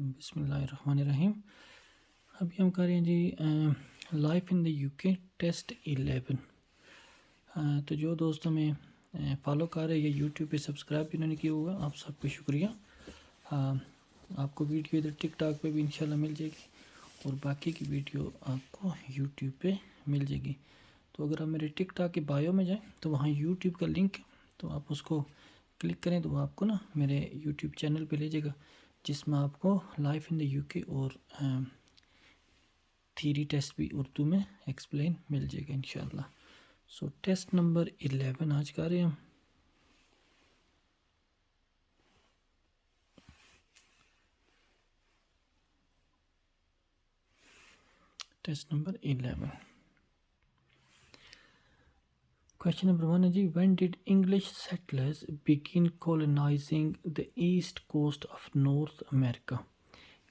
بسم اللہ الرحمن الرحیم. ابھی ہم کر رہے ہیں جی لائف ان دا یو کے ٹیسٹ 11. تو جو دوست ہمیں فالو کر رہے ہیں یا یوٹیوب پہ سبسکرائب بھی انہوں نے کیا ہوگا، آپ سب کو شکریہ. آپ کو ویڈیو ادھر ٹک ٹاک پہ بھی انشاءاللہ مل جائے گی اور باقی کی ویڈیو آپ کو یوٹیوب پہ مل جائے گی. تو اگر آپ میرے ٹک ٹاک کے بایو میں جائیں تو وہاں یوٹیوب کا لنک ہے، تو آپ اس کو کلک کریں تو وہ آپ کو نا میرے یوٹیوب چینل پہ لے جائے گا، جس میں آپ کو لائف ان دا یو کے اور تھیری ٹیسٹ بھی اردو میں ایکسپلین مل جائے گا انشاءاللہ. سو ٹیسٹ نمبر 11 آج کر رہے ہیں ہم. Test number 11. کویشچن نمبر 1 ہے جی، when did English settlers begin colonizing the east coast of North America?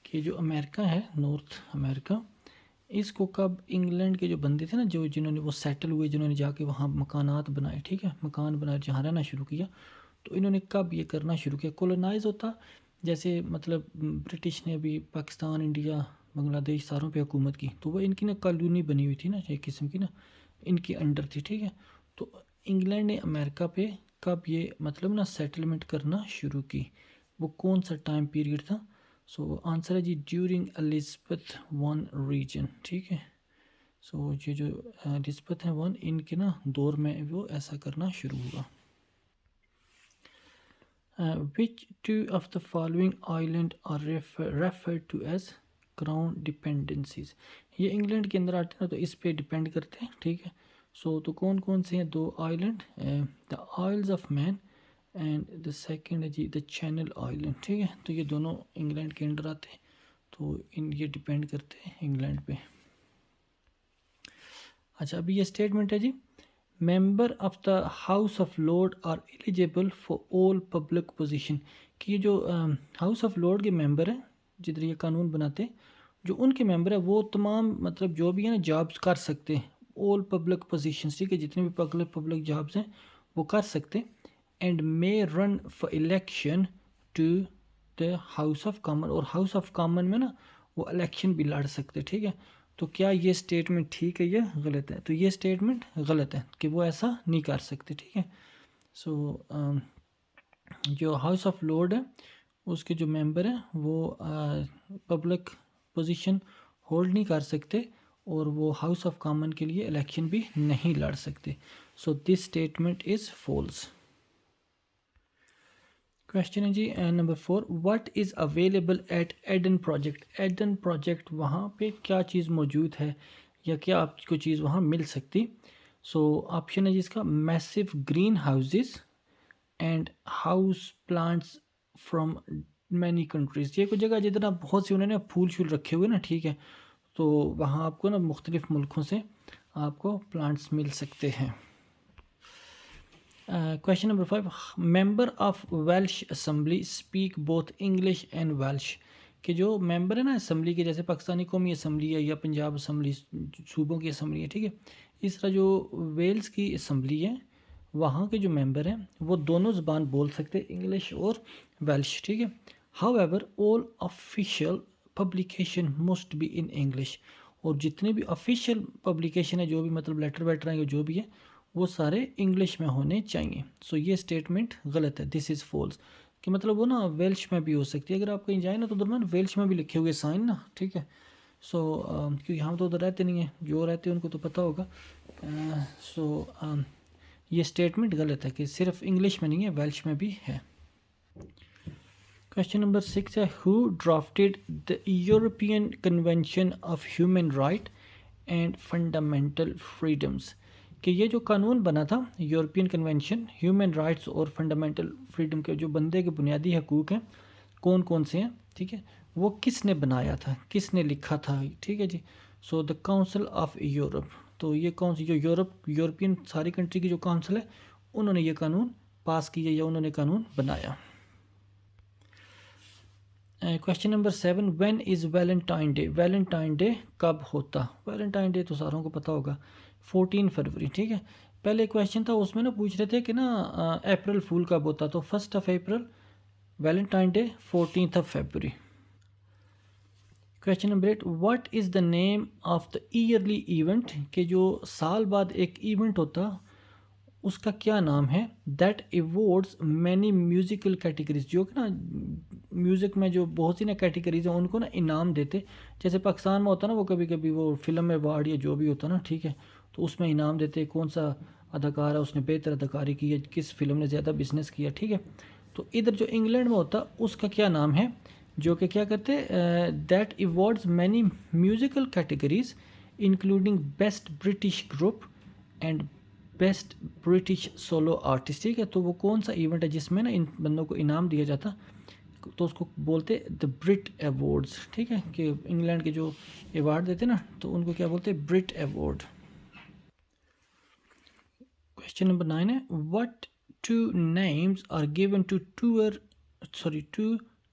کہ جو امریکہ ہے، نارتھ امریکہ، اس کو کب انگلینڈ کے جو بندے تھے نا، جنہوں نے وہ سیٹل ہوئے، جنہوں نے جا کے وہاں مکانات بنائے، ٹھیک ہے، مکان بنائے، جہاں رہنا شروع کیا، تو انہوں نے کب یہ کرنا شروع کیا؟ کولونائز ہوتا جیسے مطلب برٹش نے ابھی پاکستان، انڈیا، بنگلہ دیش ساروں پہ حکومت کی، تو وہ ان کی نا کالونی بنی ہوئی تھی نا، ایک قسم کی نا ان کی انڈر تھی، ٹھیک ہے. تو انگلینڈ نے امریکہ پہ کب یہ مطلب نا سیٹلمنٹ کرنا شروع کی؟ وہ کون سا ٹائم پیریڈ تھا؟ سو آنسر ہے جی ڈیورنگ الزبتھ ون ریجن، ٹھیک ہے. سو یہ جو الزبتھ ہیں ون، ان کے نا دور میں وہ ایسا کرنا شروع ہوا. Which two of the following island are referred to as crown dependencies? یہ انگلینڈ کے اندر آتے ہیں تو اس پہ ڈپینڈ کرتے ہیں، ٹھیک ہے. سو تو کون کون سے ہیں؟ دو island, the Isles of Man and the second ہے جی دا چینل آئیلینڈ، ٹھیک ہے. تو یہ دونوں انگلینڈ کے انڈر آتے ہیں، تو یہ ڈپینڈ کرتے ہیں انگلینڈ پہ. اچھا، ابھی یہ اسٹیٹمنٹ ہے جی، member of the house of lord are eligible for all public position. کہ یہ جو ہاؤس آف لارڈ کے ممبر ہیں، جدھر یہ قانون بناتے ہیں، جو ان کے ممبر ہیں وہ تمام مطلب جو بھی ہے نا جابس کر سکتے ہیں، آل پبلک پوزیشنس، ٹھیک ہے، جتنے بھی پبلک جابس ہیں وہ کر سکتے ہیں. And may run for election to the house of Common, اور ہاؤس آف کامن میں نا وہ الیکشن بھی لڑ سکتے، ٹھیک ہے. تو کیا یہ سٹیٹمنٹ ٹھیک ہے یا غلط ہے؟ تو یہ سٹیٹمنٹ غلط ہے کہ وہ ایسا نہیں کر سکتے، ٹھیک ہے. سو جو ہاؤس آف لارڈ ہے اس کے جو ممبر ہیں وہ پبلک پوزیشن ہولڈ نہیں کر سکتے اور وہ ہاؤس آف کامن کے لیے الیکشن بھی نہیں لڑ سکتے. So this statement is false. Question ہے جی number 4، what is available at Eden project? Eden project وہاں پہ کیا چیز موجود ہے یا کیا آپ کو چیز وہاں مل سکتی؟ سو آپشن ہے جی اس کا meso greenhouses and house plants from many countries. یہ کوئی جگہ جتنا بہت سی انہوں نے پھول شول رکھے ہوئے نا، ٹھیک ہے، تو وہاں آپ کو نا مختلف ملکوں سے آپ کو پلانٹس مل سکتے ہیں. Question number 5، member of Welsh assembly speak both English and Welsh. کہ جو ممبر ہے نا اسمبلی کے، جیسے پاکستانی قومی اسمبلی ہے یا پنجاب اسمبلی، صوبوں کی اسمبلی ہے، ٹھیک ہے، اس طرح جو ویلز کی اسمبلی ہے وہاں کے جو ممبر ہیں وہ دونوں زبان بول سکتے، انگلش اور ویلش، ٹھیک ہے. However all official publication must be in English. اور جتنے بھی آفیشیل پبلیکیشن ہے، جو بھی مطلب لیٹر ویٹر ہیں یا جو بھی ہے، وہ سارے انگلش میں ہونے چاہیے. سو یہ اسٹیٹمنٹ غلط ہے، دس از فالس. کہ مطلب وہ نا ویلش میں بھی ہو سکتی ہے، اگر آپ کہیں جائیں نا تو درمیان ویلش میں بھی لکھے ہوئے سائن نا، ٹھیک ہے. سو کیونکہ ہم تو ادھر رہتے نہیں ہیں، جو رہتے ہیں ان کو تو پتہ ہوگا. سو یہ اسٹیٹمنٹ غلط ہے کہ صرف انگلش میں نہیں ہے، ویلش میں بھی ہے. کویشچن نمبر 6 ہے، who drafted the European convention of human right and fundamental freedoms? کہ یہ جو قانون بنا تھا یورپین کنونشن ہیومن رائٹس اور فنڈامنٹل فریڈم کے، جو بندے کے بنیادی حقوق ہیں کون کون سے ہیں، ٹھیک ہے، وہ کس نے بنایا تھا، کس نے لکھا تھا، ٹھیک ہے جی. سو دا کاؤنسل آف یورپ. تو یہ کون سی جو یورپین ساری کنٹری کی جو کاؤنسل ہے، انہوں نے یہ قانون پاس کیا یا انہوں نے قانون بنایا. Question number 7، when is Valentine day? Valentine day کب ہوتا؟ ویلنٹائن ڈے تو ساروں کو پتہ ہوگا، 14 فروری، ٹھیک ہے. پہلے کویشچن تھا اس میں نا پوچھ رہے تھے کہ نا اپریل فول کب ہوتا، تو 1 اپریل ویلنٹائن ڈے، 14 فروری. Question number 8 what is the name of the yearly event کہ جو سال بعد ایک ایونٹ ہوتا اس کا کیا نام ہے that awards many musical categories جو کہ نا میوزک میں جو بہت سی نا کیٹیگریز ہیں ان کو نا انعام دیتے جیسے پاکستان میں ہوتا نا وہ کبھی کبھی وہ فلم ایوارڈ یا جو بھی ہوتا نا ٹھیک ہے تو اس میں انعام دیتے کون سا اداکار ہے اس نے بہتر اداکاری کی ہے کس فلم نے زیادہ بزنس کیا ٹھیک ہے تو ادھر جو انگلینڈ میں ہوتا اس کا کیا نام ہے جو کہ کیا کرتے that awards many musical categories including best British group and best British solo artist ٹھیک ہے تو وہ کون سا ایونٹ ہے جس میں نا ان بندوں کو انعام دیا جاتا تو اس کو بولتے دا برٹ ایوارڈز ٹھیک ہے کہ انگلینڈ کے جو ایوارڈ دیتے نا تو ان کو کیا بولتے برٹ ایوارڈ. کویشچن نمبر 9 ہے what two names are given to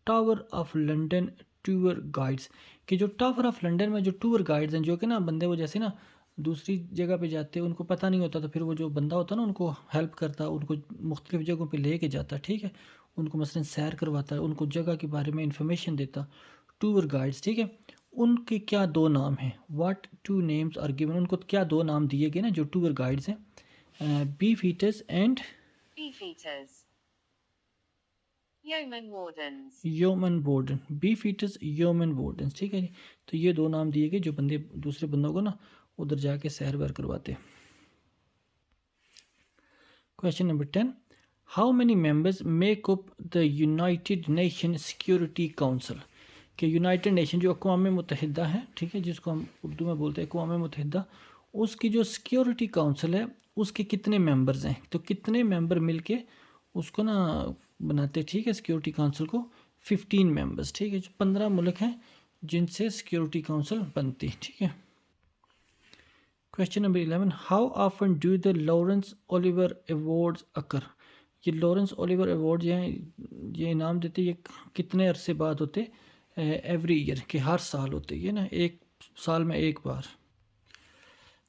Tower of London tour guides کہ جو ٹاور آف لنڈن میں جو ٹور گائیڈز ہیں جو کہ نا بندے وہ جیسے نا دوسری جگہ پہ جاتے ہیں ان کو پتہ نہیں ہوتا تو پھر وہ جو بندہ ہوتا نا ان کو ہیلپ کرتا ان کو مختلف جگہوں پہ لے کے جاتا ٹھیک ہے ان کو مثلا سیر کرواتا ہے ان کو جگہ کے بارے میں انفارمیشن دیتا ٹور گائیڈز ٹھیک ہے ان کے کیا دو نام ہیں what two names are given ان کو کیا دو نام دیے گئے نا جو ٹور گائیڈز ہیں beefeaters and yeoman warden beefeaters yeoman wardens ٹھیک ہے جی تو یہ دو نام دیے گئے جو بندے دوسرے بندوں کو نا ادھر جا کے سیر ویر کرواتے. Question number 10 how many members make up the United nation security council کہ یونائٹیڈ نیشن جو اقوام متحدہ ہے ٹھیک ہے جس کو ہم اردو میں بولتے ہیں اقوام متحدہ اس کی جو سیکورٹی کاؤنسل ہے اس کے کتنے ممبرز ہیں تو کتنے ممبر مل کے اس کو نا بناتے ٹھیک ہے سیکورٹی کاؤنسل کو 15 ممبرز ٹھیک ہے جو 15 ملک ہیں جن سے سیکورٹی کاؤنسل بنتی ٹھیک ہے. Question number 11 how often do the Laurence Olivier awards occur یہ لارنس اولیور ایوارڈ جو ہیں یہ انعام دیتے یہ کتنے عرصے بعد ہوتے ایوری ایئر کہ ہر سال ہوتے یہ نا ایک سال میں ایک بار.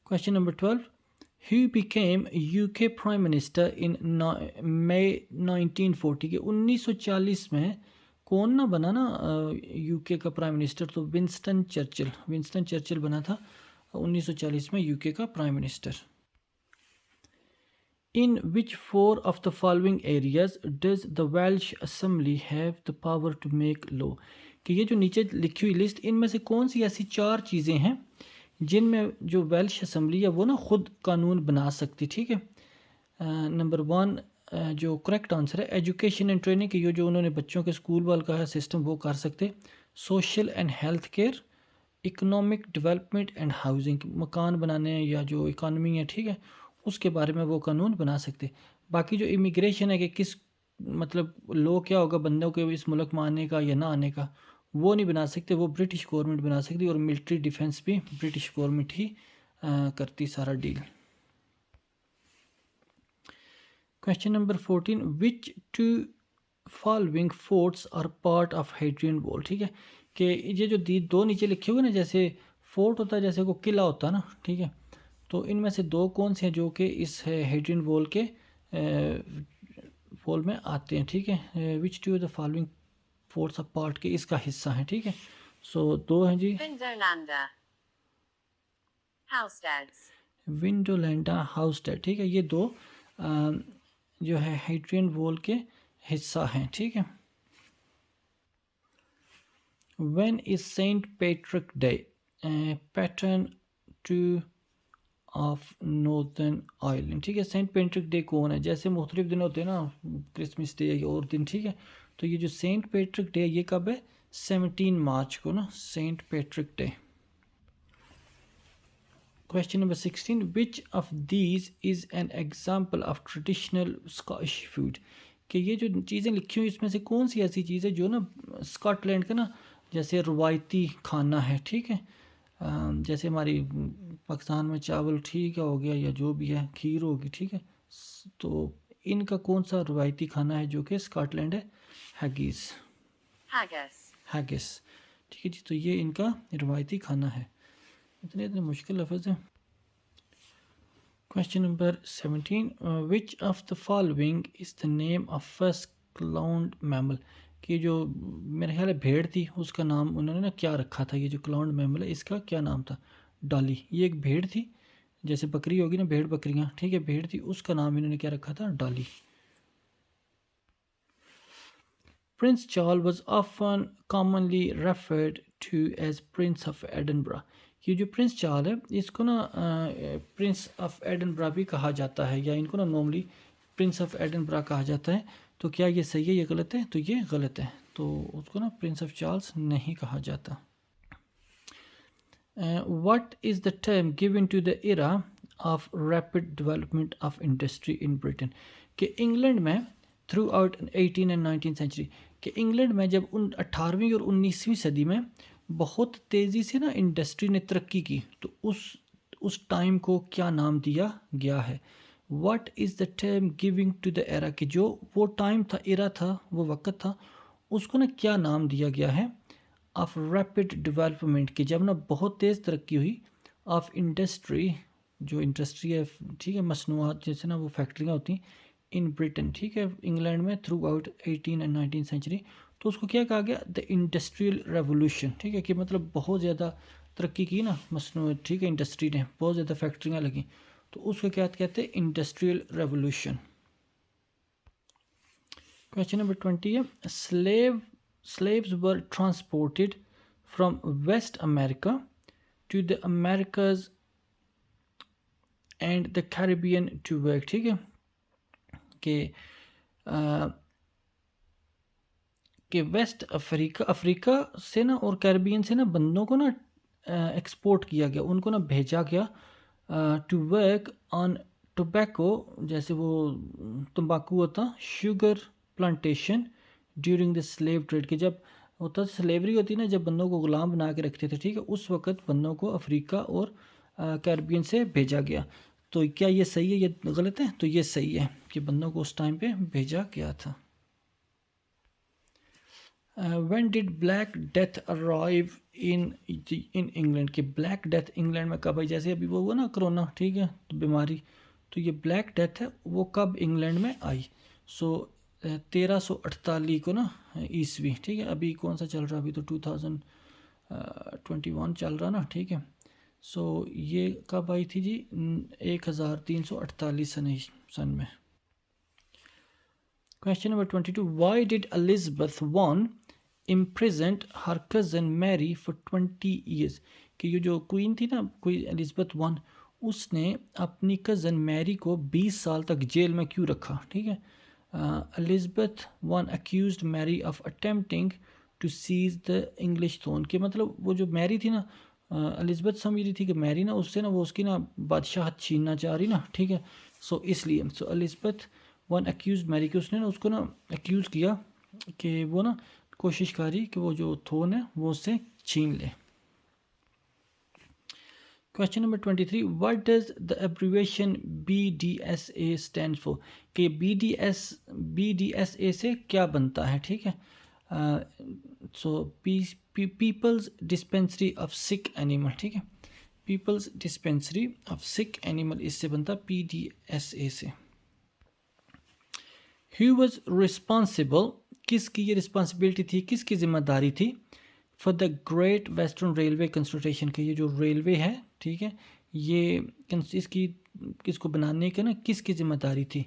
کویشچن نمبر 12 ہی became U K prime minister in May 1940 کے 1940 میں کون نہ بنا نا یو کے کا پرائم منسٹر تو ونسٹن چرچل بنا تھا 1940 میں یو کے کا prime minister. In which 4 of the following areas does the Welsh assembly have the power to make law کہ یہ جو نیچے لکھی ہوئی لسٹ ان میں سے کون سی ایسی 4 چیزیں ہیں جن میں جو ویلش اسمبلی ہے وہ نا خود قانون بنا سکتی ٹھیک ہے. نمبر 1 جو کریکٹ آنسر ہے ایجوکیشن اینڈ ٹریننگ کہ یہ جو انہوں نے بچوں کے اسکول وال کا ہے سسٹم وہ کر سکتے. Social and health care economic development and housing مکان بنانے یا جو اکانومی ہے ٹھیک ہے اس کے بارے میں وہ قانون بنا سکتے. باقی جو امیگریشن ہے کہ کس مطلب لو کیا ہوگا بندوں کے اس ملک میں آنے کا یا نہ آنے کا وہ نہیں بنا سکتے وہ برٹش گورنمنٹ بنا سکتی اور ملٹری ڈیفنس بھی برٹش گورنمنٹ ہی کرتی سارا deal. Question number 14 which two following forts are part of Hadrian wall ٹھیک ہے کہ یہ جو دو نیچے لکھے ہوئے نا جیسے فورٹ ہوتا ہے جیسے کو قلعہ ہوتا ہے نا ٹھیک ہے تو ان میں سے دو کون سے ہیں جو کہ اس ہیڈرین وال کے وال میں آتے ہیں ٹھیک ہے which two the following forts of part کے اس کا حصہ ہیں ٹھیک ہے. سو دو ہیں جی ونڈولینڈا ہاؤسٹیڈ ٹھیک ہے یہ دو جو ہے ہیڈرین وال کے حصہ ہیں ٹھیک ہے. When is Saint Patrick Day patron to of Northern Ireland ٹھیک ہے سینٹ پیٹرک ڈے کون ہے جیسے مختلف دن ہوتے ہیں نا کرسمس ڈے یا اور دن ٹھیک ہے تو یہ جو سینٹ پیٹرک ڈے یہ کب ہے 17 مارچ کو نا Saint Patrick Day. Question number 16 which of these is an example of traditional Scottish food کہ یہ جو چیزیں لکھی ہوئی اس میں سے کون سی ایسی چیز ہے جو نا اسکاٹ لینڈ کا نا جیسے روایتی کھانا ہے ٹھیک ہے جیسے ہماری پاکستان میں چاول ٹھیک ہے ہو گیا یا جو بھی ہے کھیر ہوگی ٹھیک ہے تو ان کا کون سا روایتی کھانا ہے جو کہ اسکاٹ لینڈ ہے ہیگس ٹھیک ہے جی تو یہ ان کا روایتی کھانا ہے. اتنے مشکل لفظ ہیں. Question number 17 which of the following is the name of first cloned mammal کہ جو میرے خیال ہے بھیڑ تھی اس کا نام انہوں نے نا کیا رکھا تھا، یہ جو کلاؤڈ میمل ہے اس کا کیا نام تھا؟ ڈالی. یہ ایک بھیڑ تھی، جیسے بکری ہوگی نا، بھیڑ بکریاں، ٹھیک ہے، بھیڑ تھی، اس کا نام انہوں نے کیا رکھا تھا؟ Dolly. Prince Charles was often commonly referred to as Prince of Edinburgh. یہ جو پرنس چارل ہے اس کو نا پرنس آف ایڈنبرا بھی کہا جاتا ہے، یا ان کو نا نارملی پرنس آف ایڈنبرا کہا جاتا ہے. تو کیا یہ صحیح ہے یا غلط ہے؟ تو یہ غلط ہے، تو اس کو نا پرنس آف چارلز نہیں کہا جاتا. What is the term given to the era of rapid development of industry in Britain؟ کہ انگلینڈ میں تھرو آؤٹ 18 اینڈ 19 سینچری، کہ انگلینڈ میں جب 18ویں اور 19ویں صدی میں بہت تیزی سے نا انڈسٹری نے ترقی کی، تو اس ٹائم کو کیا نام دیا گیا ہے؟ What is the term giving to the era, کہ جو وہ ٹائم تھا، ایرا تھا، وہ وقت تھا، اس کو نا کیا نام دیا گیا ہے؟ آف ریپڈ ڈیولپمنٹ، کی جب نا بہت تیز ترقی ہوئی، آف انڈسٹری، جو انڈسٹری ہے، ٹھیک ہے، مصنوعات جیسے نا وہ فیکٹریاں ہوتی ہیں، ان بریٹن، ٹھیک ہے، انگلینڈ میں تھرو آؤٹ 18 اینڈ 19 سینچری. تو اس کو کیا کہا گیا؟ The industrial revolution. ٹھیک ہے، کہ مطلب بہت زیادہ ترقی کی نا مصنوعات، ٹھیک ہے، انڈسٹری نے بہت زیادہ فیکٹریاں لگیں، تو اس کو کیا کہتے ہیں؟ Industrial revolution. کویشچن نمبر 20 ہے slaves were transported from West America to the Americas and the Caribbean to work. ٹھیک ہے کہ ویسٹ افریقہ سے نا اور کیریبین سے نا بندوں کو نا ایکسپورٹ کیا گیا، ان کو نا بھیجا گیا ٹو ورک آن ٹوبیکو، جیسے وہ تمباکو ہوتا، sugar plantation during the slave trade, کہ جب ہوتا سلیوری ہوتی نا، جب بندوں کو غلام بنا کے رکھتے تھے، ٹھیک ہے، اس وقت بندوں کو افریقہ اور کیریبین سے بھیجا گیا. تو کیا یہ صحیح ہے یا غلط ہے؟ تو یہ صحیح ہے کہ بندوں کو اس ٹائم پہ بھیجا گیا تھا. When ڈڈ black death arrive in England, کہ بلیک ڈیتھ انگلینڈ میں کب آئی؟ جیسے ابھی وہ ہوا نا کرونا، ٹھیک ہے، بیماری، تو یہ بلیک ڈیتھ ہے وہ کب انگلینڈ میں آئی؟ 1348 کو نا عیسوی، ٹھیک ہے، ابھی کون سا چل رہا؟ ابھی تو 2021 چل رہا نا، ٹھیک ہے. یہ کب آئی تھی جی؟ 1348 سن میں. Question number 22 why did Elizabeth one imprisoned her cousin Mary for 20 years، کہ یہ جو کوئین تھی نا، کوئی الزبتھ ون، اس نے اپنی کزن میری کو 20 سال تک جیل میں کیوں رکھا؟ ٹھیک ہے، الزبتھ ون accused میری of attempting to seize the English throne، کہ مطلب وہ جو میری تھی نا، الزبتھ سمجھ رہی تھی کہ میری نا اس سے نا وہ اس کی نا بادشاہت چھیننا چاہ رہی نا، ٹھیک ہے، اس لیے الزبتھ ون accused میری، کہ اس نے نا اس کو نا ایکیوز کیا کہ وہ نا کوشش کری کہ وہ جو تھون ہے وہ اس سے چھین لے. Question number 23 what does the abbreviation BDSA stand for، کہ BDSA سے کیا بنتا ہے؟ ٹھیک ہے، پیپلز ڈسپینسری آف سک اینیمل، ٹھیک ہے، پیپلز ڈسپینسری آف سک اینیمل، اس سے بنتا PDSA سے. Who was responsible، کس کی یہ رسپانسبلٹی تھی، کس کی ذمہ داری تھی، for the great western railway construction, کہ یہ جو ریلوے ہے، ٹھیک ہے، یہ اس کی کس کو بنانے کا نا کس کی ذمہ داری تھی؟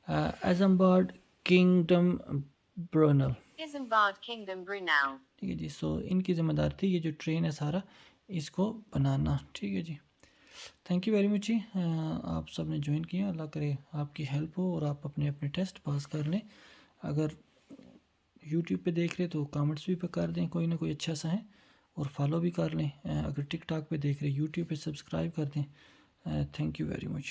ایزمبارڈ کنگڈم برونل، ٹھیک ہے جی. ان کی ذمہ داری تھی یہ جو ٹرین ہے سارا اس کو بنانا. ٹھیک ہے جی، تھینک یو ویری مچ جی، آپ سب نے جوائن کیا، اللہ کرے آپ کی ہیلپ ہو اور آپ اپنے ٹیسٹ پاس کر لیں. اگر یوٹیوب پہ دیکھ رہے تو کامنٹس بھی کر دیں، کوئی نہ کوئی اچھا سا ہے، اور فالو بھی کر لیں. اگر ٹک ٹاک پہ دیکھ رہے یوٹیوب پہ سبسکرائب کر دیں. Thank you very much.